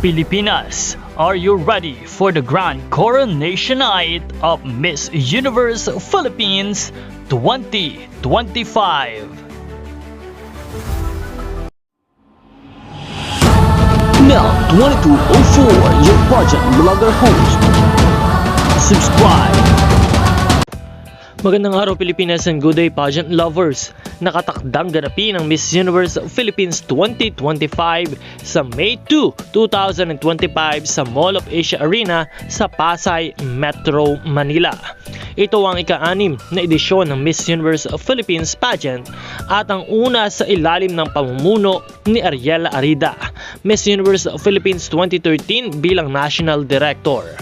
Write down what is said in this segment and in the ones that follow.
Pilipinas, are you ready for the grand coronation night of Miss Universe Philippines 2025? Now 2204, your pageant blogger host. Subscribe. Magandang araw Pilipinas and good day pageant lovers. Nakatakdang ganapin ang Miss Universe Philippines 2025 sa May 2, 2025 sa Mall of Asia Arena sa Pasay, Metro Manila. Ito ang ika-6 na edisyon ng Miss Universe Philippines pageant at ang una sa ilalim ng pamumuno ni Ariela Arida, Miss Universe Philippines 2013 bilang National Director.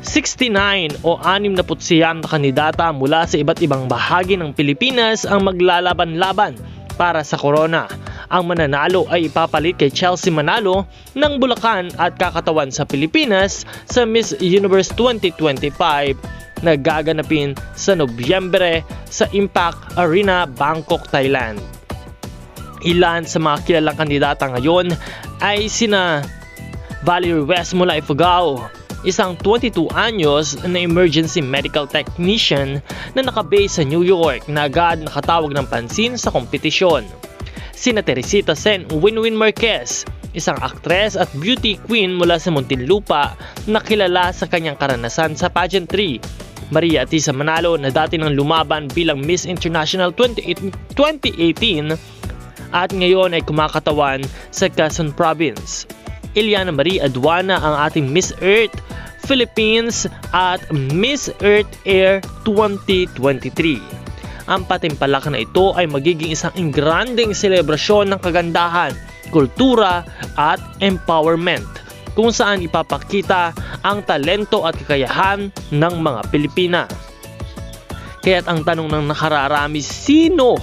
69 o 69 na kandidata mula sa iba't ibang bahagi ng Pilipinas ang maglalaban-laban para sa corona. Ang mananalo ay ipapalit kay Chelsea Manalo ng Bulacan at kakatawan sa Pilipinas sa Miss Universe 2025 na gaganapin sa Nobyembre sa Impact Arena, Bangkok, Thailand. Ilan sa mga kilalang kandidata ngayon ay sina Valerie West mula Ifugao, isang 22 anyos na emergency medical technician na nakabase sa New York na agad nakatawag ng pansin sa kompetisyon. Sina Teresita Sen Winwin Marquez, isang actress at beauty queen mula sa Muntinlupa na kilala sa kanyang karanasan sa pageantry. Maria Atisa Manalo na dati nang lumaban bilang Miss International 2018 at ngayon ay kumakatawan sa Quezon Province. Eliana Marie Aduana ang ating Miss Earth Philippines at Miss Earth Air 2023. Ang patimpalak na ito ay magiging isang engranding selebrasyon ng kagandahan, kultura at empowerment kung saan ipapakita ang talento at kakayahan ng mga Pilipina. Kaya't ang tanong ng nakararami, sino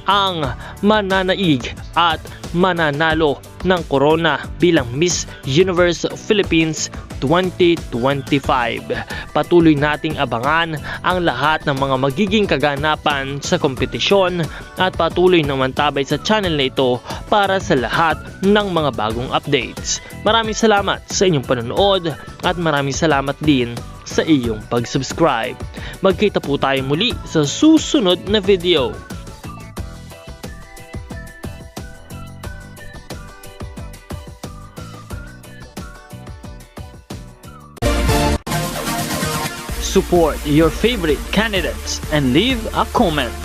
ang mananaig at mananalo ng corona bilang Miss Universe Philippines 2025. Patuloy nating abangan ang lahat ng mga magiging kaganapan sa kompetisyon at patuloy na mantabay sa channel na ito para sa lahat ng mga bagong updates. Maraming salamat sa inyong panonood at maraming salamat din sa iyong pag-subscribe. Magkita po tayo muli sa susunod na video. Support your favorite candidates and leave a comment.